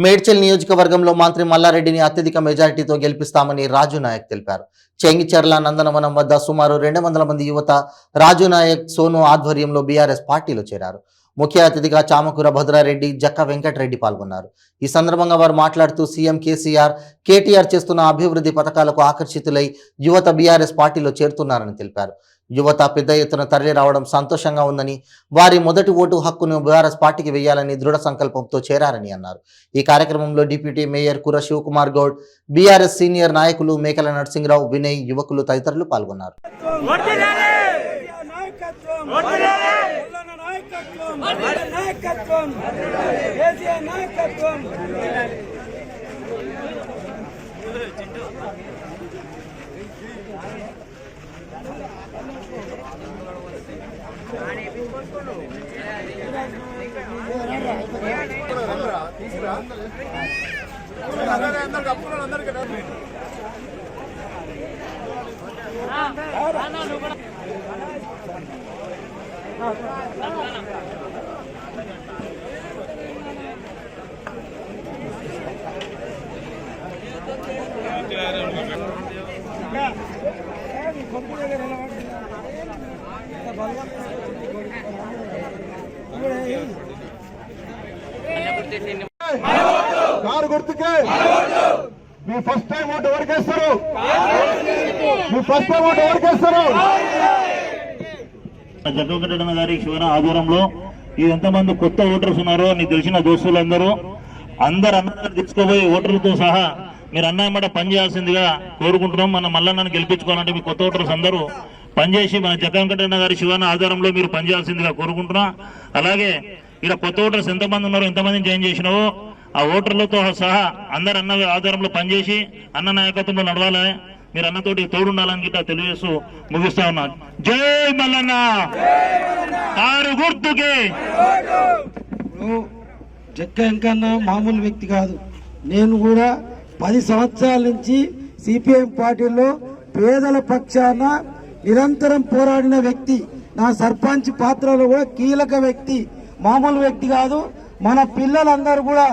మేడ్చల్ నియోజకవర్గంలో మంత్రి మల్లారెడ్డిని అత్యధిక మెజారిటీతో గెలిపిస్తామని రాజు నాయక్ తెలిపారు. చెంగిచెర్ల నందనవనం వద్ద సుమారు 200 మంది యువత రాజు నాయక్ సోను ఆధ్వర్యంలో బీఆర్ఎస్ పార్టీలో చేరారు. ముఖ్య అతిథిగా చామకూర భద్రారెడ్డి, జక్క వెంకటరెడ్డి పాల్గొన్నారు. ఈ సందర్భంగా వారు మాట్లాడుతూ సీఎం కేసీఆర్, కేటీఆర్ చేస్తున్న అభివృద్ధి పథకాలకు ఆకర్షితులై యువత బీఆర్ఎస్ పార్టీలో చేరుతున్నారని తెలిపారు. యువత పెద్ద ఎత్తున తరలి రావడం సంతోషంగా ఉందని, వారి మొదటి ఓటు హక్కును బీఆర్ఎస్ పార్టీకి వేయాలని దృఢ సంకల్పంతో చేరారని అన్నారు. ఈ కార్యక్రమంలో deputy mayor Kura Shivakumar Goud, BRS senior నాయకులు మేకల నరసింహరావు, వినయ్, యువకులు తదితరులు పాల్గొన్నారు. కారు గుర్తుకే మీ ఫస్ట్ టైం ఓటు ఎవరికేస్తారు? మీ ఫస్ట్ టైం ఓటు ఎవరికేస్తారు? జగ్గవెంకటరమణ గారి శివన ఆధ్వర్యంలో ఎంతమంది కొత్త ఓటర్స్ ఉన్నారో నీకు తెలిసిన దోస్తులందరూ అందరు అన్నగారు తీసుకోబోయే ఓటర్లతో సహా మీరు అన్నమాట పనిచేయాల్సిందిగా కోరుకుంటున్నాం. మన మల్లన్నను గెలిపించుకోవాలంటే మీ కొత్త ఓటర్స్ అందరూ పనిచేసి మన జగ్గవెంకటరమణ గారి శివన ఆధారంలో మీరు పనిచేయాల్సిందిగా కోరుకుంటున్నా. అలాగే ఇక్కడ కొత్త ఓటర్స్ ఎంతమంది ఉన్నారో, ఎంతమందిని జాయిన్ చేసినావో ఆ ఓటర్లతో సహా అందరు అన్న ఆధారంలో పనిచేసి అన్న నాయకత్వంలో నడవాలి. మీరు అన్నతోటి తోడుండాలని గిట్ట తెలియజేస్తూ ముగిస్తా ఉన్నా. జై మల్లన్న, కారు గుర్తుకే. జక్క వెంకన్న మామూలు వ్యక్తి కాదు. నేను కూడా 10 సంవత్సరాల నుంచి సిపిఎం పార్టీలో పేదల పక్షాన నిరంతరం పోరాడిన వ్యక్తి. నా సర్పంచ్ పాత్రలో కూడా కీలక వ్యక్తి, మామూలు వ్యక్తి కాదు. మన పిల్లలందరూ కూడా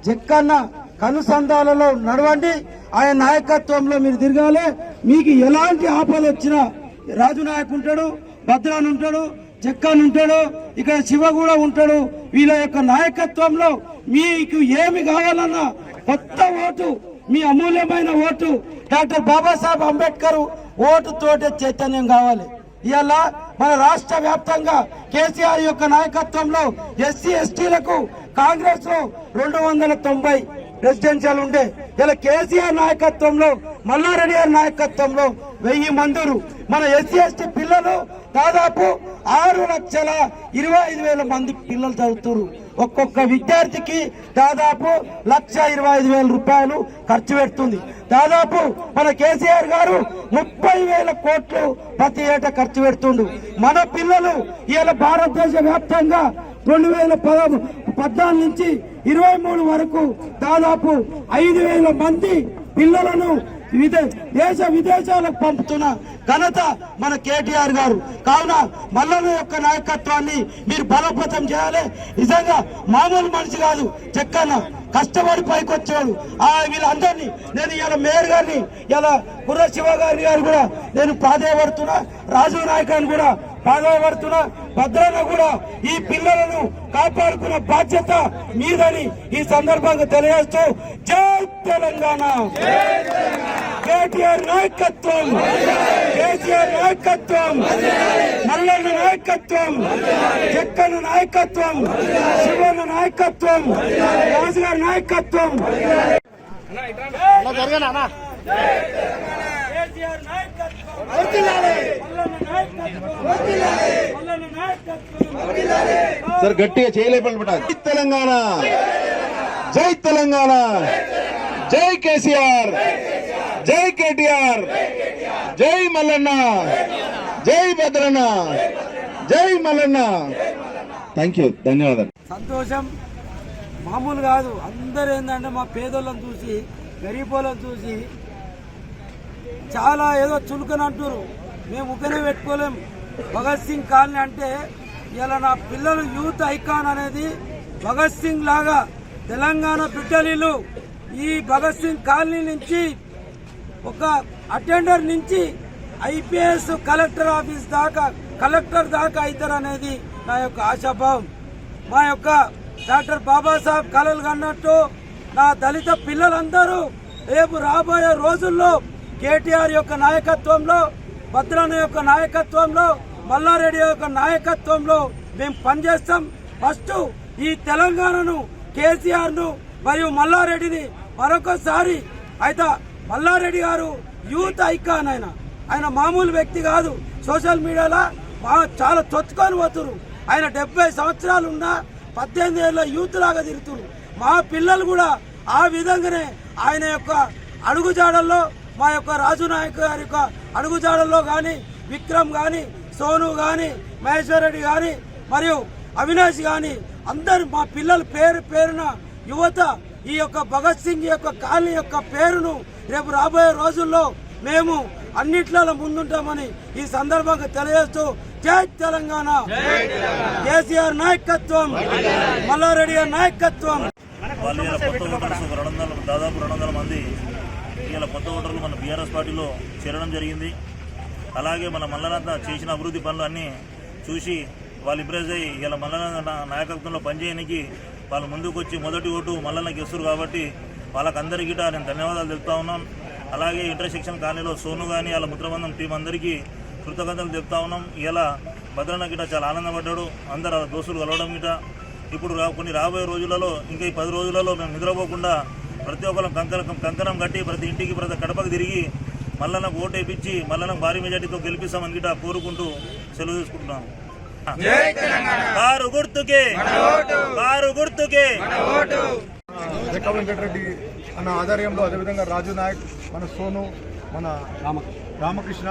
జక్కన్న కనుసంధాలలో నడవండి, ఆయన నాయకత్వంలో మీరు తిరగాలి. మీకు ఎలాంటి ఆపదలు వచ్చినా రాజు నాయక్ ఉంటాడు, భద్రాన్ ఉంటాడు, జక్కన్ ఉంటాడు, ఇక్కడ శివ కూడా ఉంటాడు. వీళ్ళ యొక్క నాయకత్వంలో మీకు ఏమి కావాలన్నా కొత్త ఓటు, మీ అమూల్యమైన ఓటు డాక్టర్ బాబాసాహెబ్ అంబేద్కర్ ఓటుతోటే చైతన్యం కావాలి. ఇవాళ మన రాష్ట్ర వ్యాప్తంగా కేసీఆర్ యొక్క నాయకత్వంలో ఎస్సీ ఎస్టీలకు కాంగ్రెస్ లో 290 రెసిడెన్షియల్ ఉండే, ఇలా కేసీఆర్ నాయకత్వంలో, మల్లారెడ్డి గారి నాయకత్వంలో 1000 మందులు. మన ఎస్సీ ఎస్టీ పిల్లలు దాదాపు 6,25,000 మంది పిల్లలు చదువుతారు. ఒక్కొక్క విద్యార్థికి దాదాపు 1,25,000 రూపాయలు ఖర్చు పెడుతుంది. దాదాపు మన కేసీఆర్ గారు 30,000 కోట్లు ప్రతి ఏటా ఖర్చు పెడుతుండు. మన పిల్లలు ఇలా భారతదేశ వ్యాప్తంగా 2014 నుంచి 23 వరకు దాదాపు 5,000 మంది పిల్లలను దేశ విదేశాలకు పంపుతున్న ఘనత మన కేటీఆర్ గారు. కావున మల్లన్న యొక్క నాయకత్వాన్ని మీరు బలోపేతం చేయాలి. నిజంగా మామూలు మనిషి కాదు జక్కన్న, కష్టపడి పైకి వచ్చాడు. వీళ్ళందరినీ నేను ఇలా మేయర్ గారిని, ఇలా కుర్ర శివ గారి గారు కూడా నేను ప్రాధాయపడుతున్నా, రాజు నాయక్ అని కూడా ప్రాధాయపడుతున్నా, భద్రన్న కూడా ఈ పిల్లలను కాపాడుకున్న బాధ్యత మీదని ఈ సందర్భంగా తెలియజేస్తూ జై తెలంగాణ, కేటీఆర్ నాయకత్వం, కేసీఆర్ నాయకత్వం, మల్లన్న నాయకత్వం, జక్కన్న నాయకత్వం, శివన్న నాయకత్వం, రాజుగారి నాయకత్వం. సార్ గట్టిగా చేయలేపండి. తెలంగాణ, జై తెలంగాణ, జై కేసీఆర్, జై కేటీఆర్, జై మల్లన్న, జై భద్రన్న, జై మల్లన్న. థ్యాంక్ యూ, ధన్యవాదాలు. సంతోషం మామూలు కాదు. అందరూ ఏంటంటే మా పేదోళ్ళని చూసి, గరీబోళ్ళని చూసి చాలా ఏదో చులుకని అంటారు. మేము ముఖనే పెట్టుకోలేం. భగత్ సింగ్ కాలనీ అంటే ఇలా నా పిల్లలు యూత్ ఐకాన్ అనేది భగత్ సింగ్ లాగా తెలంగాణ బిడ్డలీలు ఈ భగత్ సింగ్ కాలనీ నుంచి ఒక అటెండర్ నుంచి ఐపీఎస్ కలెక్టర్ ఆఫీస్ దాకా కలెక్టర్ దాకా అవుతారనేది నా యొక్క ఆశాభావం. మా యొక్క డాక్టర్ బాబాసాహెబ్ కలలు కన్నట్టు నా దళిత పిల్లలందరూ రేపు రాబోయే రోజుల్లో కేటీఆర్ యొక్క నాయకత్వంలో, భద్రన్న యొక్క నాయకత్వంలో, మల్లారెడ్డి యొక్క నాయకత్వంలో మేము పనిచేస్తాం. ఫస్ట్ ఈ తెలంగాణను, కేసీఆర్ ను మరియు మల్లారెడ్డిని మరొకసారి అయితే మల్లారెడ్డి గారు యూత్ ఐకాన్, ఆయన మామూలు వ్యక్తి కాదు. సోషల్ మీడియాలో చాలా చొచ్చుకొని పోతున్నారు. ఆయన 70 సంవత్సరాలు ఉన్నా 18 ఏళ్ళ యూత్ లాగా తిరుగుతున్నారు. మా పిల్లలు కూడా ఆ విధంగానే ఆయన యొక్క అడుగుజాడల్లో, మా యొక్క రాజు నాయక్ గారి యొక్క అడుగుజాడల్లో కానీ, విక్రమ్ కానీ, సోను కానీ, మహేశ్వర్ రెడ్డి కానీ మరియు అవినాష్ కానీ అందరు మా పిల్లల పేరున యువత ఈ యొక్క భగత్ సింగ్ యొక్క కాలనీ యొక్క పేరును రేపు రాబోయే రోజుల్లో మేము అన్నిట్లలో ముందుంటామని ఈ సందర్భంగా తెలియజేస్తూ జై తెలంగాణ, కేసీఆర్ నాయకత్వం, మల్లారెడ్డి గారి నాయకత్వం. వాళ్ళు ఇలా కొత్త ఓటర్స్ దాదాపు 200 మంది ఇలా కొత్త ఓటర్లు మన బీఆర్ఎస్ పార్టీలో చేరడం జరిగింది. అలాగే మన మల్లన్న చేసిన అభివృద్ధి పనులు అన్నీ చూసి వాళ్ళు ఇంప్రెస్ అయ్యి ఇలా మల్లన్న నాయకత్వంలో పనిచేయడానికి వాళ్ళు ముందుకు వచ్చి మొదటి ఓటు మల్లన్నకి ఇస్తారు. కాబట్టి వాళ్ళకందరికీ నేను ధన్యవాదాలు తెలుపుతా ఉన్నాను. అలాగే ఇంటర్సెక్షన్ కాలనీలో సోను కానీ వాళ్ళ ముద్రబంధం టీం అందరికీ కృతజ్ఞతలు చెప్తా ఉన్నాం. ఇలా భద్రన్న గిట చాలా ఆనందపడ్డాడు. అందరు దోస్తులు కలవడం గిట ఇప్పుడు కొన్ని రాబోయే రోజులలో, ఇంకా ఈ 10 రోజులలో మేము నిద్రపోకుండా ప్రతి ఒక్కరం కంకణం కట్టి ప్రతి ఇంటికి ప్రతి గడపకు తిరిగి మల్లన్నకు ఓటు వేయించి మల్లన్నకు భారీ మెజార్టీతో గెలిపిస్తామని గిట కోరుకుంటూ సెలవు తీసుకుంటున్నాం. కారు గుర్తుకే, కారు గుర్తుకే. జక్క వెంకటరెడ్డి అన్న ఆధ్వర్యంలో, అదేవిధంగా రాజు నాయక్, మన సోను, మన రామకృష్ణ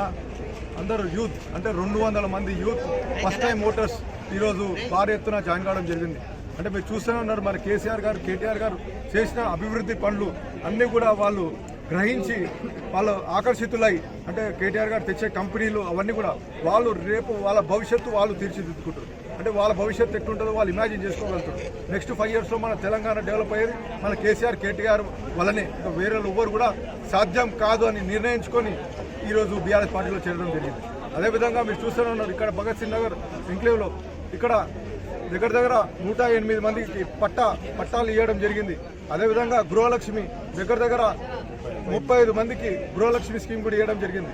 అందరూ యూత్ అంటే 200 మంది యూత్ ఫస్ట్ టైం ఓటర్స్ ఈరోజు భారీ ఎత్తున జాయిన్ కావడం జరిగింది. అంటే మీరు చూస్తూనే ఉన్నారు, మన కేసీఆర్ గారు, కేటీఆర్ గారు చేసిన అభివృద్ధి పనులు అన్నీ కూడా వాళ్ళు గ్రహించి వాళ్ళు ఆకర్షితులై, అంటే కేటీఆర్ గారు తెచ్చే కంపెనీలు అవన్నీ కూడా వాళ్ళు రేపు వాళ్ళ భవిష్యత్తు వాళ్ళు తీర్చిదిద్దుకుంటారు. అంటే వాళ్ళ భవిష్యత్తు ఎట్లుంటుందో వాళ్ళు ఇమాజిన్ చేసుకోగలుగుతారు. నెక్స్ట్ 5 yearsలో మన తెలంగాణ డెవలప్ అయ్యేది మన కేసీఆర్, కేటీఆర్ వల్లనే. ఇంకా వేరే ఎవ్వరు కూడా సాధ్యం కాదు అని నిర్ణయించుకొని ఈరోజు బీఆర్ఎస్ పార్టీలో చేరడం జరిగింది. అదేవిధంగా మీరు చూస్తూనే ఉన్నారు, ఇక్కడ భగత్ సింగ్ నగర్ ఎంక్లేవ్లో ఇక్కడ దగ్గర 108 మందికి పట్టాలు ఇవ్వడం జరిగింది. అదేవిధంగా గృహలక్ష్మి దగ్గర 35 మందికి గృహలక్ష్మి స్కీమ్ కూడా ఇవ్వడం జరిగింది.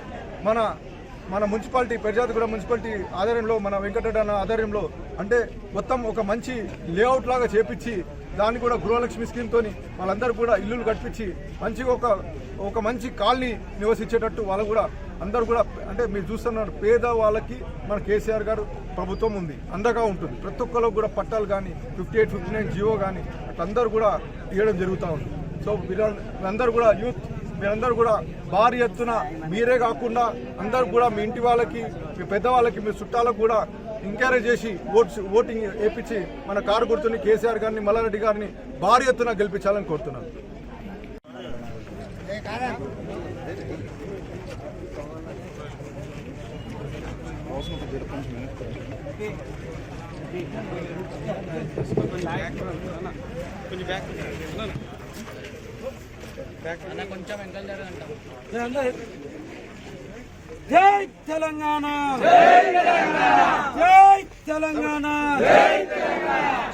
మన మున్సిపాలిటీ పెర్జాతిగూడ మున్సిపాలిటీ ఆధ్వర్యంలో, మన వెంకటరెడ్డి అన్న ఆధ్వర్యంలో అంటే మొత్తం ఒక మంచి లేఅవుట్ లాగా చేపించి దాన్ని కూడా గృహలక్ష్మి స్కీమ్తో వాళ్ళందరూ కూడా ఇల్లులు కట్టించి మంచిగా ఒక మంచి కాలనీ నివసించేటట్టు వాళ్ళు కూడా అందరూ కూడా, అంటే మీరు చూస్తున్నారు పేద వాళ్ళకి మన కేసీఆర్ గారు ప్రభుత్వం ఉంది, అండగా ఉంటుంది. ప్రతి ఒక్కరికి కూడా పట్టాలు కానీ 58, 59 జియో కానీ అట్లందరూ కూడా ఇవ్వడం జరుగుతూ ఉంది. సో మీరందరూ కూడా యూత్, మీరందరూ కూడా భారీ ఎత్తున మీరే కాకుండా అందరూ కూడా మీ ఇంటి వాళ్ళకి, మీ పెద్దవాళ్ళకి, మీ చుట్టాలకు కూడా ఎంకరేజ్ చేసి ఓటింగ్ వేయించి మన కారు గుర్తుని కేసీఆర్ గారిని, మల్లారెడ్డి గారిని భారీ ఎత్తున గెలిపించాలని కోరుతున్నాను. జై తెలంగాణ, జై తెలంగాణ,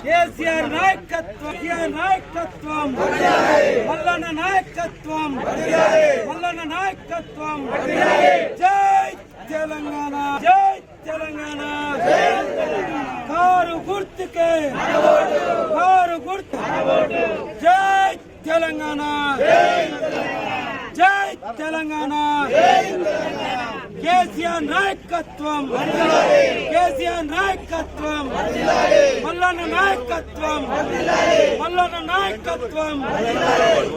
కేసీఆర్ నాయకత్వం, మల్లన్న నాయకత్వం, మల్లన్న నాయకత్వం. జై తెలంగాణ, జై తెలంగాణ, కారు గుర్తుకే, కారు గుర్తు. జై తెలంగాణ, జై తెలంగాణ, కేసీఆర్ నాయకత్వం, కేసీఆర్ నాయకత్వం, మల్లన్న నాయకత్వం, మల్లన్న నాయకత్వం,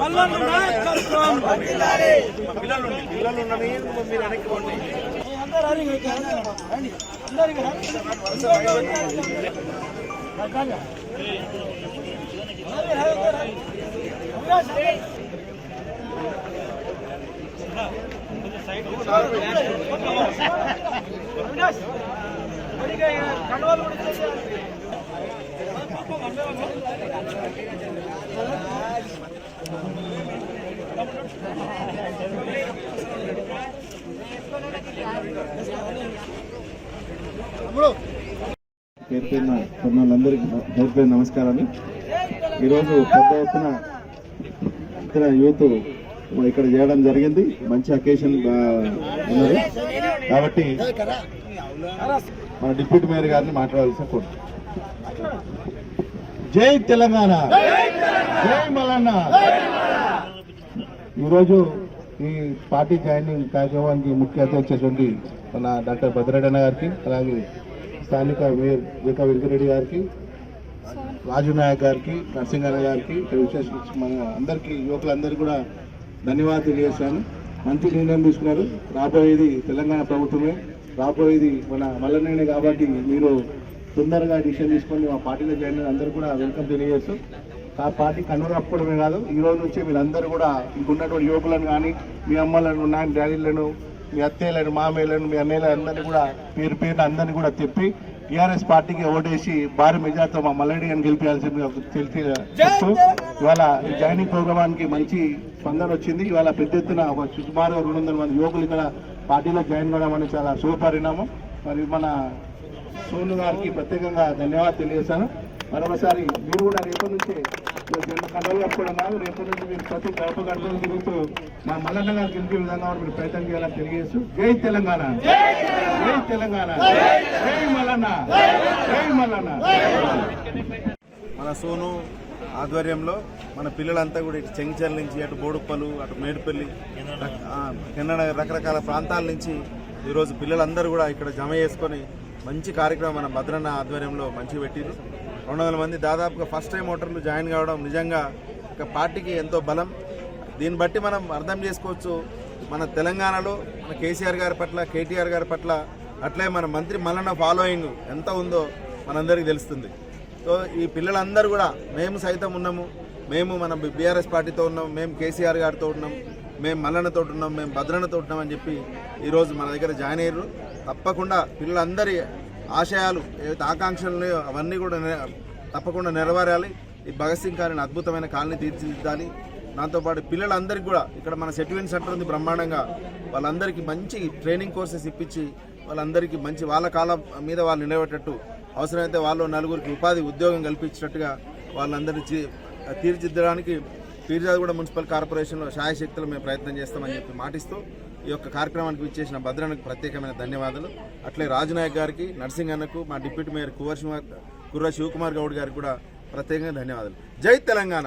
మల్లన్న నాయకత్వం. కండవాళ్ళు కూడా పేరు పేరున కొన్నాళ్ళందరికీ పేరు పేరు నమస్కారాలు. ఈరోజు పెద్ద ఎత్తున ఇతర యూత్ ఇక్కడ చేయడం జరిగింది. మంచి అకేషన్ ఉన్నది కాబట్టి మన డిప్యూటీ మేయర్ గారిని మాట్లాడాల్సిన కోరు. జై తెలంగాణ, జై మల్లన్న. ఈరోజు ఈ పార్టీ జాయినింగ్ కార్యక్రమానికి ముఖ్య అతిథి వచ్చేటువంటి మన డాక్టర్ భద్రరెడ్డి అన్న గారికి, అలాగే స్థానిక మేయర్ జేకా వెంకరెడ్డి గారికి, రాజు నాయక్ గారికి, నరసింగన్న గారికి, మన అందరికీ యువకులందరికీ కూడా ధన్యవాదాలు తెలియజేస్తాను. మంచి నిర్ణయం తీసుకున్నారు. రాబోయేది తెలంగాణ ప్రభుత్వమే, రాబోయేది మన మల్లన్ననే కాబట్టి మీరు తొందరగా డిసిషన్ తీసుకొని మా పార్టీలో జాయిన్ అయిన అందరూ కూడా వెల్కమ్ తెలియజేస్తూ, ఆ పార్టీ కన్నురప్పడమే కాదు, ఈ రోజు నుంచి మీరందరూ కూడా ఇంకున్నటువంటి యువకులను కానీ, మీ అమ్మలను, నాన్న డాడీలను, మీ అత్తయ్యలను, మామయ్యలను, మీ అన్నయ్యలను అందరినీ కూడా పేరు పేరున అందరినీ కూడా తెప్పి టీఆర్ఎస్ పార్టీకి ఓటేసి భారీ మెజార్టీతో మా మల్లరెడ్డి అని గెలిపించాల్సిందిగా చెప్తూ ఇవాళ ఈ జాయినింగ్ ప్రోగ్రామానికి మంచి స్పందన వచ్చింది. ఇవాళ పెద్ద ఎత్తున ఒక సుమారు 200 మంది యువకులు ఇక్కడ పార్టీలో జాయిన్ కావడం అనేది చాలా శుభపరిణామం. మరి మన సోను గారికి ప్రత్యేకంగా ధన్యవాదాలు తెలియజేస్తాను. మరొకసారి మీరు కూడా రేపటి నుంచే కండలు కట్టుకోవడం కాదు, రేపటి నుంచి మీరు ప్రతి గడప గడపలు తిరుగుతూ మా మల్లన్న గారికి గెలిపే విధంగా మీరు ప్రయత్నం చేయాలని తెలియజేస్తూ జై తెలంగాణ, జై తెలంగాణ, జై మల్లన్న, జై మల్లన్న. మన సోను ఆధ్వర్యంలో మన పిల్లలంతా కూడా ఇటు చెంగిచెర్ల నుంచి, అటు బోడుప్పలు, అటు మేడిపల్లి, కెన్నడ రకరకాల ప్రాంతాల నుంచి ఈరోజు పిల్లలందరూ కూడా ఇక్కడ జమ చేసుకొని మంచి కార్యక్రమం మన భద్రన్న ఆధ్వర్యంలో మంచి పెట్టిరు. 200 మంది దాదాపుగా ఫస్ట్ టైం ఓటర్లు జాయిన్ కావడం నిజంగా ఒక పార్టీకి ఎంతో బలం. దీన్ని బట్టి మనం అర్థం చేసుకోవచ్చు, మన తెలంగాణలో మన కేసీఆర్ గారి పట్ల, కేటీఆర్ గారి పట్ల, అట్లే మన మంత్రి మల్లన్న ఫాలోయింగ్ ఎంత ఉందో మనందరికీ తెలుస్తుంది. సో ఈ పిల్లలందరూ కూడా మేము సైతం ఉన్నాము, మేము మన బీఆర్ఎస్ పార్టీతో ఉన్నాం, మేము కేసీఆర్ గారితో ఉన్నాం, మేము మల్లన్నతో ఉన్నాం, మేము భద్రన్నతో ఉన్నాం అని చెప్పి ఈరోజు మన దగ్గర జాయిన్ అయ్యారు. తప్పకుండా పిల్లలందరి ఆశయాలు, ఏవైతే ఆకాంక్షలు ఉన్నాయో అవన్నీ కూడా తప్పకుండా నెరవేరాలి. ఈ భగత్ సింగ్ గారిని అద్భుతమైన కాలనీ తీర్చిదిద్దాలి. దాంతోపాటు పిల్లలందరికీ కూడా ఇక్కడ మన సెటిల్మెంట్ సెంటర్ ఉంది బ్రహ్మాండంగా, వాళ్ళందరికీ మంచి ట్రైనింగ్ కోర్సెస్ ఇప్పించి వాళ్ళందరికీ మంచి వాళ్ళ కాలం మీద వాళ్ళు నిలబెట్టేటట్టు, అవసరమైతే వాళ్ళు 4గురికి ఉపాధి ఉద్యోగం కల్పించేటట్టుగా వాళ్ళందరినీ తీర్చిదిద్దడానికి పీర్జాదగూడ మున్సిపల్ కార్పొరేషన్లో శాయశక్తులు మేము ప్రయత్నం చేస్తామని చెప్పి మాటిస్తూ ఈ యొక్క కార్యక్రమానికి ఇచ్చేసిన భద్రన్నకు ప్రత్యేకమైన ధన్యవాదాలు. అట్లే రాజునాయక్ గారికి, నర్సింగన్నకు, మా డిప్యూటీ మేయర్ కుర్ర శివకుమార్ గౌడ్ గారికి కూడా ప్రత్యేకంగా ధన్యవాదాలు. జై తెలంగాణ.